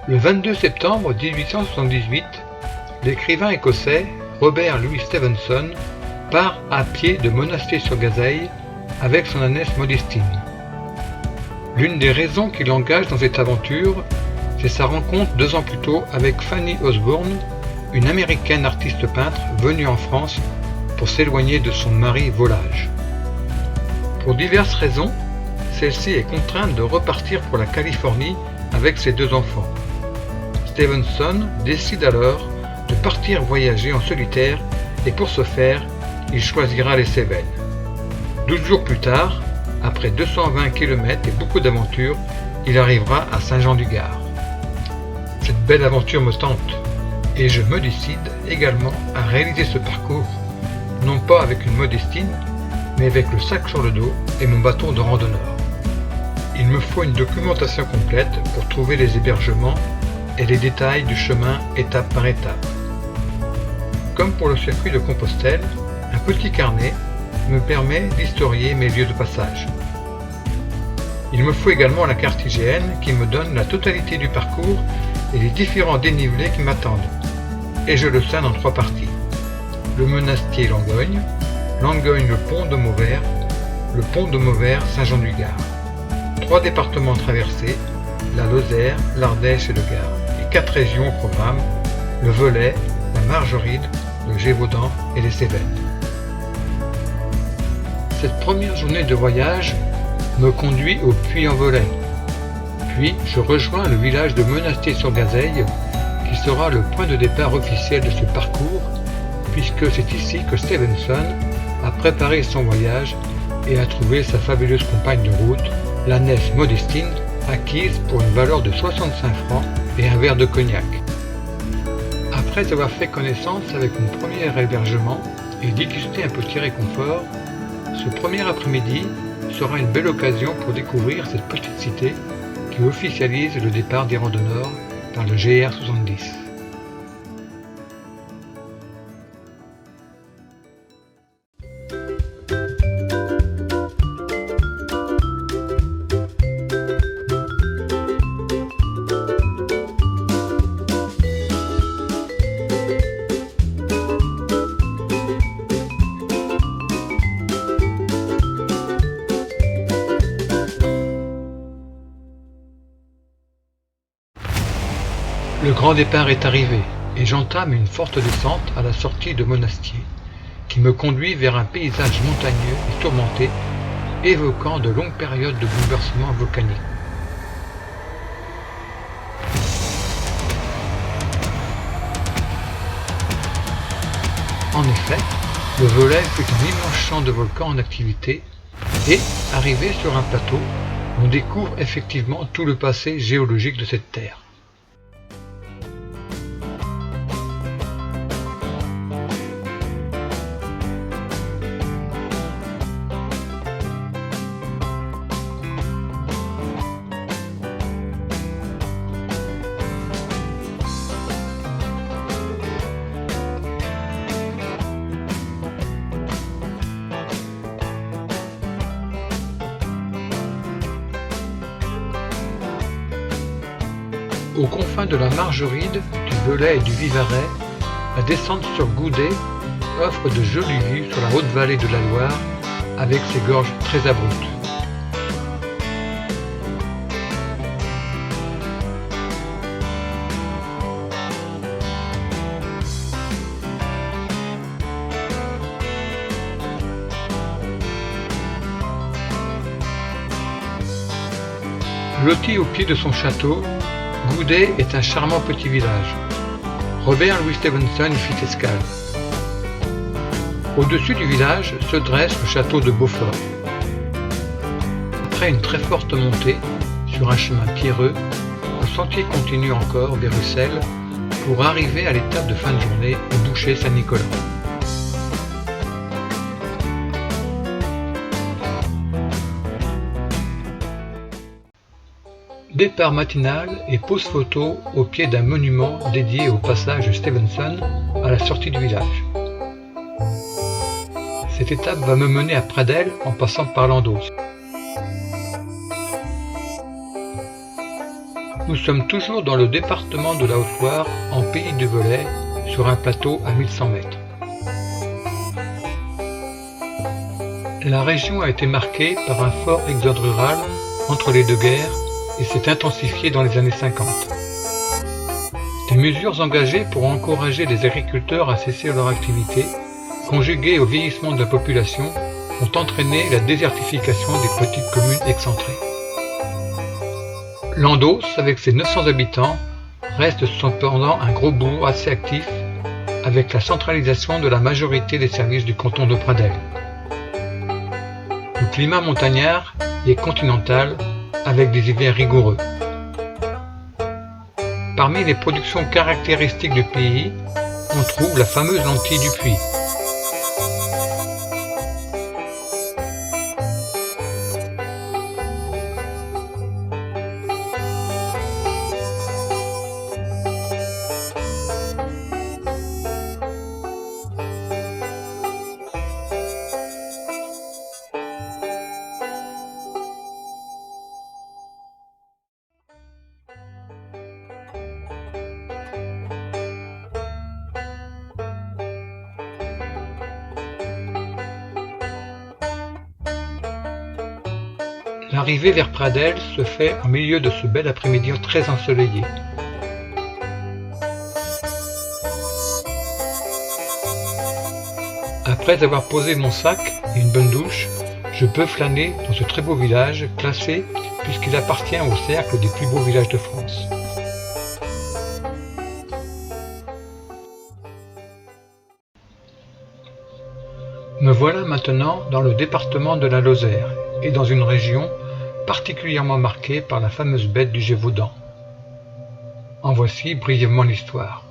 Le 22 septembre 1878, l'écrivain écossais Robert Louis Stevenson part à pied de Monastier-sur-Gazeille avec son ânesse Modestine. L'une des raisons qui l'engage dans cette aventure, c'est sa rencontre 2 ans plus tôt avec Fanny Osborne, une américaine artiste peintre venue en France pour s'éloigner de son mari volage. Pour diverses raisons, celle-ci est contrainte de repartir pour la Californie avec ses 2 enfants. Stevenson décide alors de partir voyager en solitaire et pour ce faire, il choisira les Cévennes. 12 jours plus tard, après 220 km et beaucoup d'aventures, il arrivera à Saint-Jean-du-Gard. Cette belle aventure me tente et je me décide également à réaliser ce parcours, non pas avec une Modestine, mais avec le sac sur le dos et mon bâton de randonneur. Il me faut une documentation complète pour trouver les hébergements et les détails du chemin étape par étape. Comme pour le circuit de Compostelle, un petit carnet me permet d'historier mes lieux de passage. Il me faut également la carte IGN qui me donne la totalité du parcours et les différents dénivelés qui m'attendent. Et je le scinde en 3 parties. Le Monastier Langogne, Langogne le Pont de Mauvert, le Pont de Mauvert Saint-Jean-du-Gard. 3 départements traversés, la Lozère, l'Ardèche et le Gard. Et 4 régions au programme, le Velay, la Margeride, le Gévaudan et les Cévennes. Cette première journée de voyage me conduit au Puy-en-Velay. Puis je rejoins le village de Monastier-sur-Gazeille qui sera le point de départ officiel de ce parcours puisque c'est ici que Stevenson a préparé son voyage et a trouvé sa fabuleuse compagne de route, l'ânesse Modestine, acquise pour une valeur de 65 francs et un verre de cognac. Après avoir fait connaissance avec mon premier hébergement et dégusté un petit réconfort, ce premier après-midi sera une belle occasion pour découvrir cette petite cité qui officialise le départ des randonneurs par le GR 70. Le grand départ est arrivé et j'entame une forte descente à la sortie de Monastier, qui me conduit vers un paysage montagneux et tourmenté, évoquant de longues périodes de bouleversements volcaniques. En effet, le Velay fut un immense champ de volcans en activité et, arrivé sur un plateau, on découvre effectivement tout le passé géologique de cette terre. Aux confins de la Margeride, du Velay et du Vivarais, la descente sur Goudet offre de jolies vues sur la haute vallée de la Loire avec ses gorges très abruptes. Blotti au pied de son château, Goudet est un charmant petit village. Robert Louis Stevenson y fit escale. Au-dessus du village se dresse le château de Beaufort. Après une très forte montée, sur un chemin pierreux, le sentier continue encore vers Ussel pour arriver à l'étape de fin de journée au boucher Saint-Nicolas. Départ matinal et pose photo au pied d'un monument dédié au passage Stevenson à la sortie du village. Cette étape va me mener à Pradelles en passant par Landos. Nous sommes toujours dans le département de la Haute-Loire, en Pays du Velay, sur un plateau à 1100 mètres. La région a été marquée par un fort exode rural entre les deux guerres et s'est intensifiée dans les années 50. Des mesures engagées pour encourager les agriculteurs à cesser leur activité, conjuguées au vieillissement de la population, ont entraîné la désertification des petites communes excentrées. Landos, avec ses 900 habitants, reste cependant un gros bourg assez actif, avec la centralisation de la majorité des services du canton de Pradelles. Le climat montagnard y est continental, avec des hivers rigoureux. Parmi les productions caractéristiques du pays, on trouve la fameuse lentille du Puy. L'arrivée vers Pradelles se fait en milieu de ce bel après-midi très ensoleillé. Après avoir posé mon sac et une bonne douche, je peux flâner dans ce très beau village, classé puisqu'il appartient au cercle des plus beaux villages de France. Me voilà maintenant dans le département de la Lozère et dans une région particulièrement marquée par la fameuse bête du Gévaudan. En voici brièvement l'histoire.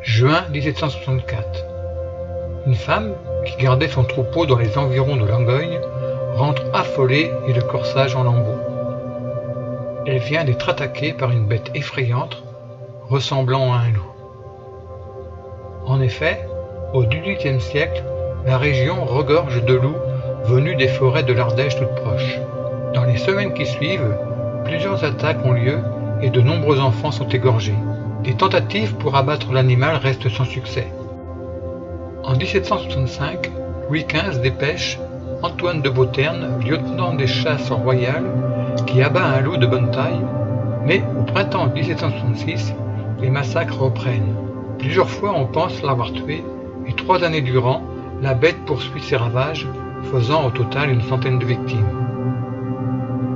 Juin 1764. Une femme qui gardait son troupeau dans les environs de Langogne rentre affolée et le corsage en lambeaux. Elle vient d'être attaquée par une bête effrayante ressemblant à un loup. En effet, au XVIIIe siècle, la région regorge de loups venus des forêts de l'Ardèche toutes proches. Dans les semaines qui suivent, plusieurs attaques ont lieu et de nombreux enfants sont égorgés. Des tentatives pour abattre l'animal restent sans succès. En 1765, Louis XV dépêche Antoine de Beauterne, lieutenant des chasses royales, qui abat un loup de bonne taille, mais au printemps 1766, les massacres reprennent. Plusieurs fois on pense l'avoir tué, et 3 années durant, la bête poursuit ses ravages, faisant au total une centaine de victimes.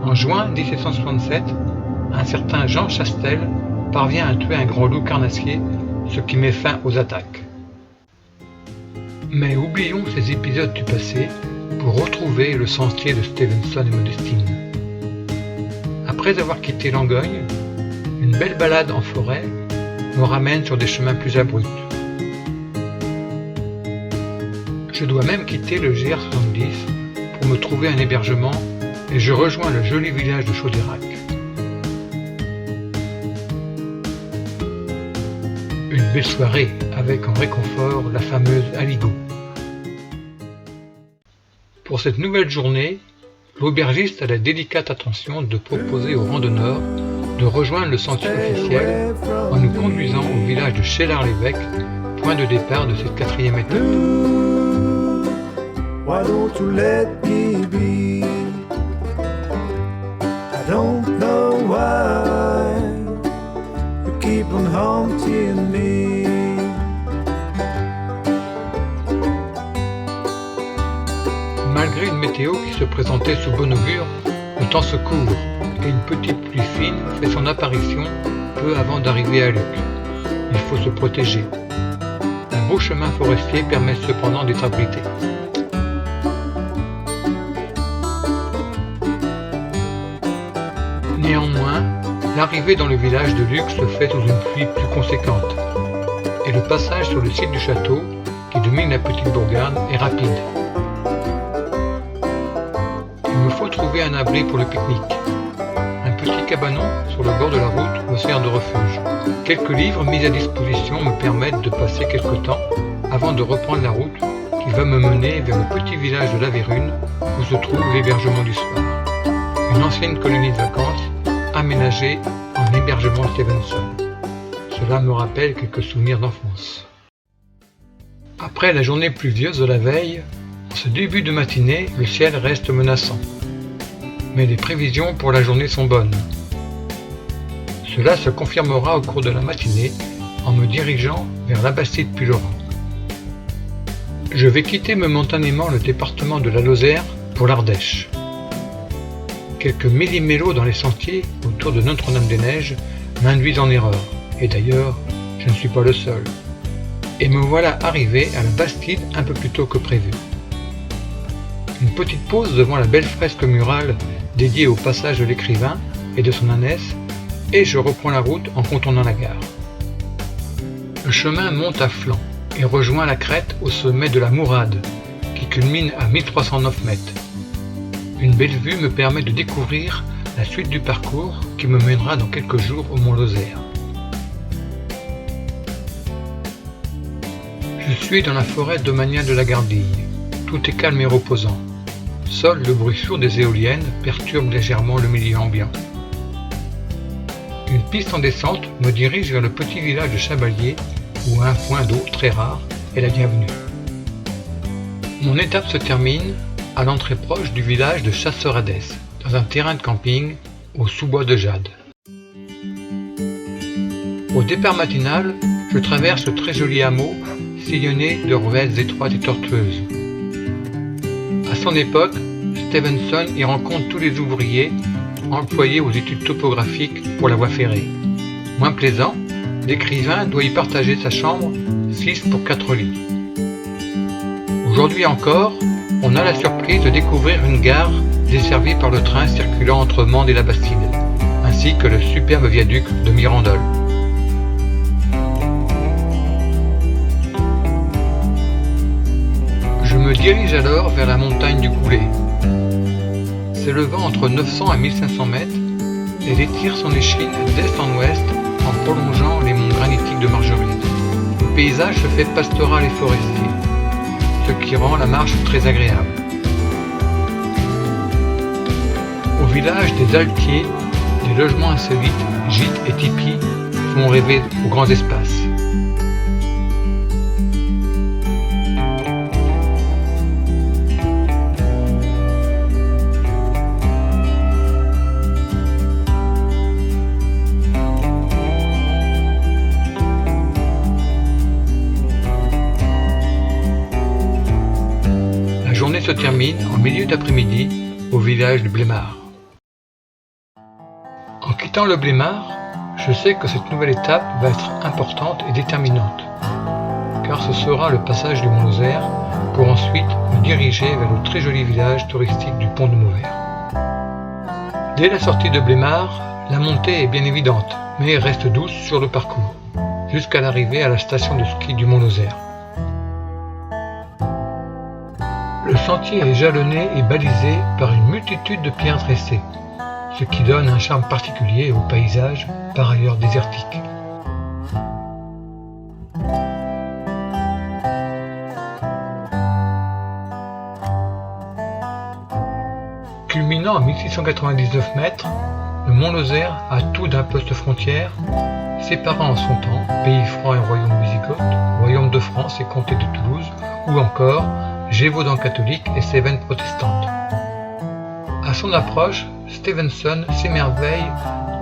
En juin 1767, un certain Jean Chastel parvient à tuer un gros loup carnassier, ce qui met fin aux attaques. Mais oublions ces épisodes du passé pour retrouver le sentier de Stevenson et Modestine. Après avoir quitté Langogne, une belle balade en forêt me ramène sur des chemins plus abrupts. Je dois même quitter le GR70 pour me trouver un hébergement et je rejoins le joli village de Chaudérac. Une belle soirée avec en réconfort la fameuse Aligot. Pour cette nouvelle journée, l'aubergiste a la délicate attention de proposer aux randonneurs de rejoindre le sentier officiel en nous conduisant au village de Chélard-l'Évêque, point de départ de cette 4e étape. Why don't you let me be? I don't know why you keep on haunting me. Malgré une météo qui se présentait sous bon augure, le temps se couvre et une petite pluie fine fait son apparition peu avant d'arriver à Luc. Il faut se protéger. Un beau chemin forestier permet cependant d'être abrité. Néanmoins, l'arrivée dans le village de Luc se fait sous une pluie plus conséquente, et le passage sur le site du château, qui domine la petite bourgade, est rapide. Il me faut trouver un abri pour le pique-nique. Un petit cabanon sur le bord de la route me sert de refuge. Quelques livres mis à disposition me permettent de passer quelque temps avant de reprendre la route qui va me mener vers le petit village de La Vérune où se trouve l'hébergement du soir. Une ancienne colonie de vacances aménagé en hébergement Stevenson. Cela me rappelle quelques souvenirs d'enfance. Après la journée pluvieuse de la veille, en ce début de matinée, le ciel reste menaçant. Mais les prévisions pour la journée sont bonnes. Cela se confirmera au cours de la matinée en me dirigeant vers Labastide-Puylaurens. Je vais quitter momentanément le département de la Lozère pour l'Ardèche. Quelques millimélos dans les sentiers autour de Notre-Dame-des-Neiges m'induisent en erreur, et d'ailleurs, je ne suis pas le seul. Et me voilà arrivé à la Bastide un peu plus tôt que prévu. Une petite pause devant la belle fresque murale dédiée au passage de l'écrivain et de son ânesse, et je reprends la route en contournant la gare. Le chemin monte à flanc et rejoint la crête au sommet de la Mourade, qui culmine à 1309 mètres. Une belle vue me permet de découvrir la suite du parcours qui me mènera dans quelques jours au Mont-Lozère. Je suis dans la forêt domaniale de la Gardille. Tout est calme et reposant. Seul le bruit sourd des éoliennes perturbe légèrement le milieu ambiant. Une piste en descente me dirige vers le petit village de Chabalier où un point d'eau très rare est la bienvenue. Mon étape se termine à l'entrée proche du village de Chasseradès, dans un terrain de camping au sous-bois de Jade. Au départ matinal, je traverse le très joli hameau sillonné de ruelles étroites et tortueuses. À son époque, Stevenson y rencontre tous les ouvriers employé aux études topographiques pour la voie ferrée. Moins plaisant, l'écrivain doit y partager sa chambre 6 pour 4 lits. Aujourd'hui encore, on a la surprise de découvrir une gare desservie par le train circulant entre Mende et Labastide, ainsi que le superbe viaduc de Mirandole. Je me dirige alors vers la montagne du Goulet. S'élevant entre 900 et 1500 mètres, elle étire son échine d'est en ouest en prolongeant les monts granitiques de Margeride. Le paysage se fait pastoral et forestier, ce qui rend la marche très agréable. Au village des Altiers, des logements insolites, gîtes et tipis font rêver aux grands espaces. La journée se termine en milieu d'après-midi au village de Blémard. En quittant le Blémard, je sais que cette nouvelle étape va être importante et déterminante, car ce sera le passage du Mont-Lozère pour ensuite me diriger vers le très joli village touristique du Pont de Mauvert. Dès la sortie de Blémard, la montée est bien évidente, mais reste douce sur le parcours, jusqu'à l'arrivée à la station de ski du Mont-Lozère. Le sentier est jalonné et balisé par une multitude de pierres dressées, ce qui donne un charme particulier au paysage, par ailleurs désertique. Culminant à 1699 mètres, le Mont-Lozère a tout d'un poste frontière, séparant en son temps pays franc et royaume wisigoth, royaume de France et comté de Toulouse, ou encore Gévaudan catholique et Cévennes protestante. À son approche, Stevenson s'émerveille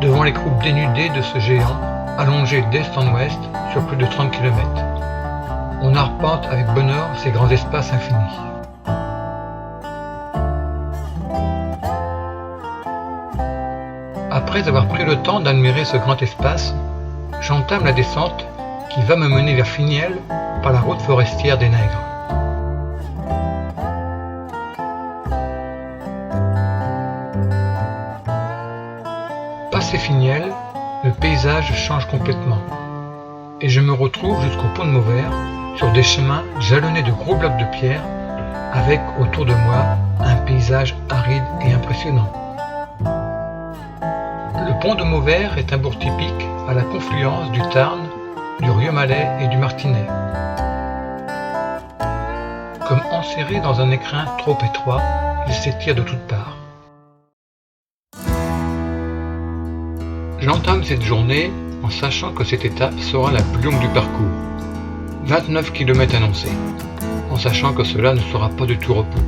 devant les croupes dénudées de ce géant, allongé d'est en ouest sur plus de 30 km. On arpente avec bonheur ces grands espaces infinis. Après avoir pris le temps d'admirer ce grand espace, j'entame la descente qui va me mener vers Finiel par la route forestière des Nègres. Passé Finiel, le paysage change complètement et je me retrouve jusqu'au Pont de Mauvert sur des chemins jalonnés de gros blocs de pierre avec autour de moi un paysage aride et impressionnant. Le Pont de Mauvert est un bourg typique à la confluence du Tarn, du Rieux-Malais et du Martinet. Comme enserré dans un écrin trop étroit, il s'étire de toutes parts. J'entame cette journée en sachant que cette étape sera la plus longue du parcours. 29 km annoncés, en sachant que cela ne sera pas de tout repos,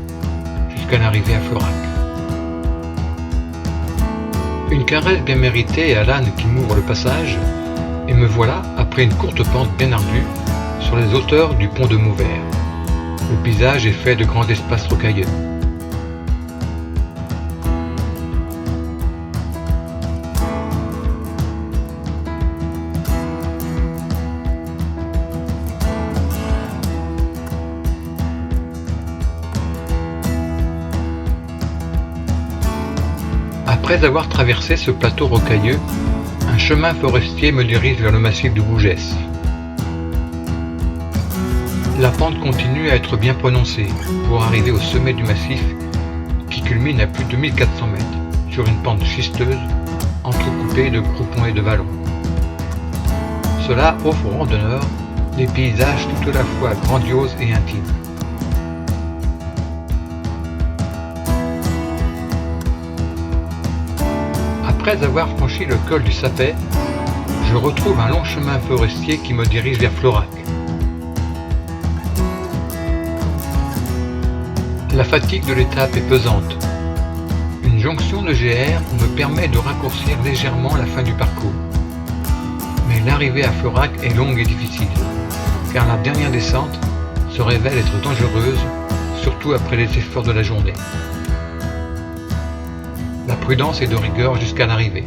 jusqu'à l'arrivée à Florac. Une caresse bien méritée à l'âne qui m'ouvre le passage, et me voilà, après une courte pente bien ardue, sur les hauteurs du pont de Mauvert. Le paysage est fait de grands espaces rocailleux. Après avoir traversé ce plateau rocailleux, un chemin forestier me dirige vers le massif du Bougès. La pente continue à être bien prononcée pour arriver au sommet du massif qui culmine à plus de 1400 mètres sur une pente schisteuse entrecoupée de gros ponts et de vallons. Cela offre aux randonneurs des paysages tout à la fois grandioses et intimes. Après avoir franchi le col du Sapet, je retrouve un long chemin forestier qui me dirige vers Florac. La fatigue de l'étape est pesante. Une jonction de GR me permet de raccourcir légèrement la fin du parcours. Mais l'arrivée à Florac est longue et difficile, car la dernière descente se révèle être dangereuse, surtout après les efforts de la journée. La prudence est de rigueur jusqu'à l'arrivée.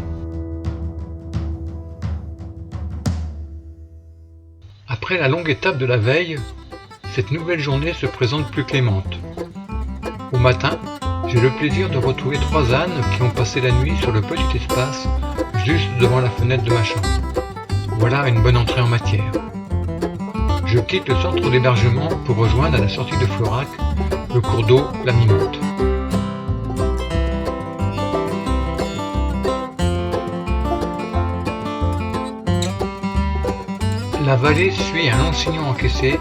Après la longue étape de la veille, cette nouvelle journée se présente plus clémente. Au matin, j'ai le plaisir de retrouver 3 ânes qui ont passé la nuit sur le petit espace juste devant la fenêtre de ma chambre. Voilà une bonne entrée en matière. Je quitte le centre d'hébergement pour rejoindre à la sortie de Florac le cours d'eau, la Mimante. La vallée suit un long sillon encaissé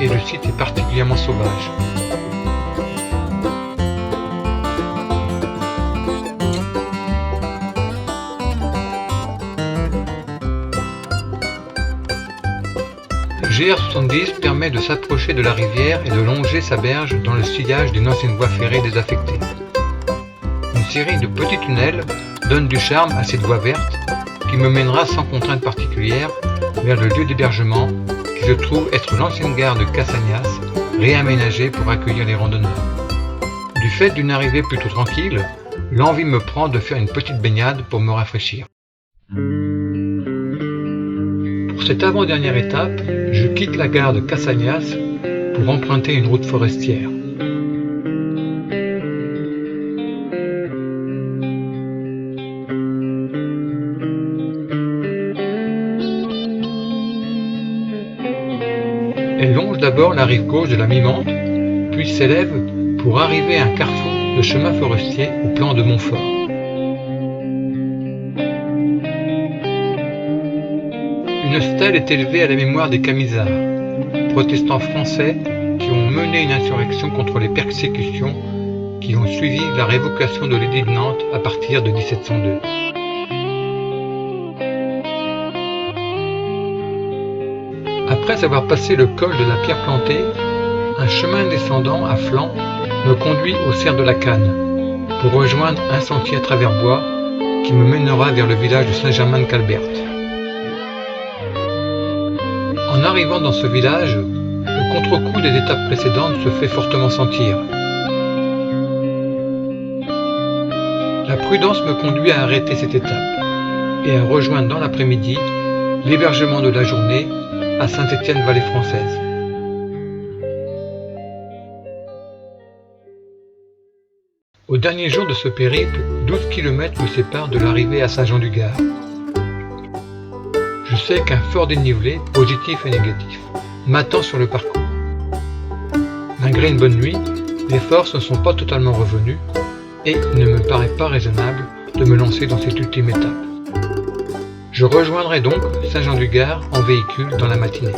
et le site est particulièrement sauvage. Le GR70 permet de s'approcher de la rivière et de longer sa berge dans le sillage d'une ancienne voie ferrée désaffectée. Une série de petits tunnels donne du charme à cette voie verte qui me mènera sans contrainte particulière vers le lieu d'hébergement qui se trouve être l'ancienne gare de Cassagnas, réaménagée pour accueillir les randonneurs. Du fait d'une arrivée plutôt tranquille, l'envie me prend de faire une petite baignade pour me rafraîchir. Pour cette avant-dernière étape, je quitte la gare de Cassagnas pour emprunter une route forestière. Elle longe d'abord la rive gauche de la Mimante, puis s'élève pour arriver à un carrefour de chemin forestier au plan de Montfort. Une stèle est élevée à la mémoire des Camisards, protestants français qui ont mené une insurrection contre les persécutions qui ont suivi la révocation de l'édit de Nantes à partir de 1702. Après avoir passé le col de la Pierre Plantée, un chemin descendant à flanc me conduit au cerf de la Canne pour rejoindre un sentier à travers bois qui me mènera vers le village de Saint-Germain-de-Calberte. En arrivant dans ce village, le contre-coup des étapes précédentes se fait fortement sentir. La prudence me conduit à arrêter cette étape et à rejoindre dans l'après-midi l'hébergement de la journée à Saint-Étienne-Vallée-Française. Au dernier jour de ce périple, 12 km me séparent de l'arrivée à Saint-Jean-du-Gard. Je sais qu'un fort dénivelé, positif et négatif, m'attend sur le parcours. Malgré une bonne nuit, les forces ne sont pas totalement revenues et il ne me paraît pas raisonnable de me lancer dans cette ultime étape. Je rejoindrai donc Saint-Jean-du-Gard en véhicule dans la matinée.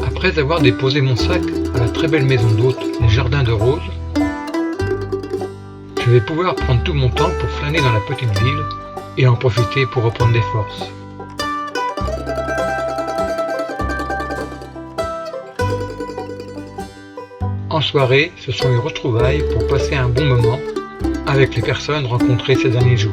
Après avoir déposé mon sac à la très belle maison d'hôte Les Jardins de Rose, je vais pouvoir prendre tout mon temps pour flâner dans la petite ville et en profiter pour reprendre des forces. En soirée, ce sont les retrouvailles pour passer un bon moment avec les personnes rencontrées ces derniers jours.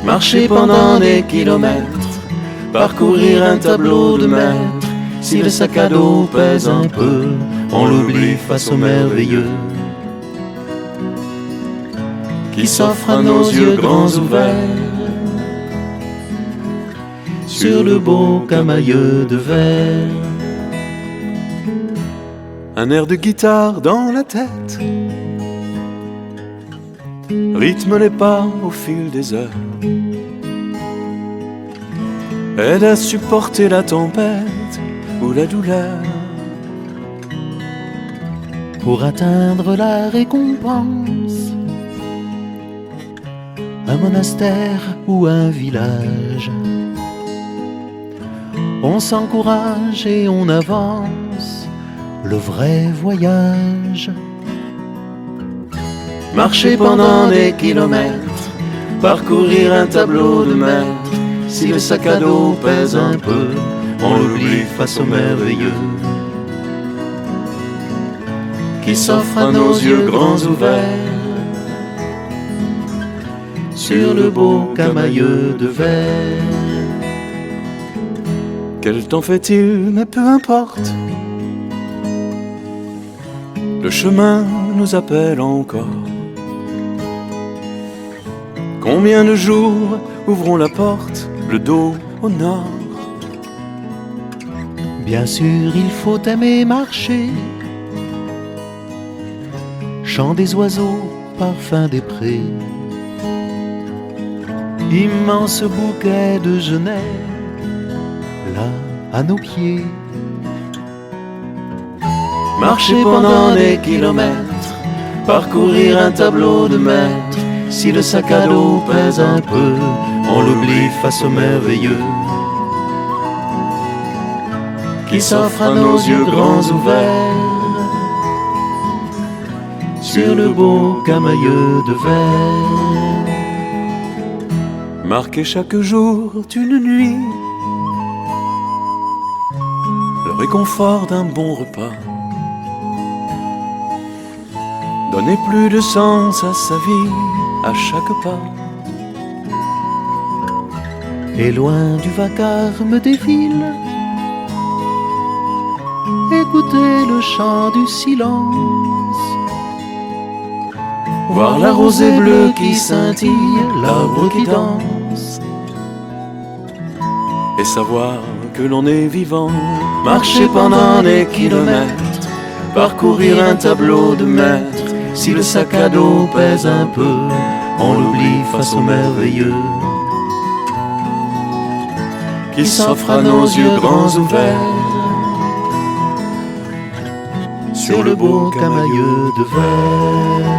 Marcher pendant des kilomètres, parcourir un tableau de maître. Si le sac à dos pèse un peu, on l'oublie face au merveilleux qui s'offre à nos yeux grands ouverts sur le beau camailleux de verre. Un air de guitare dans la tête rythme les pas au fil des heures, aide à supporter la tempête ou la douleur. Pour atteindre la récompense, un monastère ou un village, on s'encourage et on avance le vrai voyage. Marcher pendant des kilomètres, parcourir un tableau de maître. Si le sac à dos pèse un peu, on l'oublie face au merveilleux qui s'offre à nos yeux grands ouverts sur le beau camailleux de verre. Quel temps fait-il, mais peu importe, le chemin nous appelle encore. Combien de jours ouvrons la porte, le dos au nord? Bien sûr, il faut aimer marcher, chant des oiseaux, parfum des prés, immense bouquet de genêts, là, à nos pieds. Marcher pendant des kilomètres, parcourir un tableau de maître. Si le sac à dos pèse un peu, on l'oublie face au merveilleux qui s'offre à nos yeux grands ouverts sur le beau camailleux de verre. Marquer chaque jour d'une nuit le réconfort d'un bon repas, donner plus de sens à sa vie à chaque pas. Et loin du vacarme des villes, écouter le chant du silence, voir la rosée bleue qui scintille, l'arbre qui danse, et savoir que l'on est vivant. Marcher pendant des kilomètres, parcourir un tableau de maître. Si le sac à dos pèse un peu, on l'oublie face au merveilleux qui s'offre à nos yeux grands ouverts sur le beau camailleux de verre.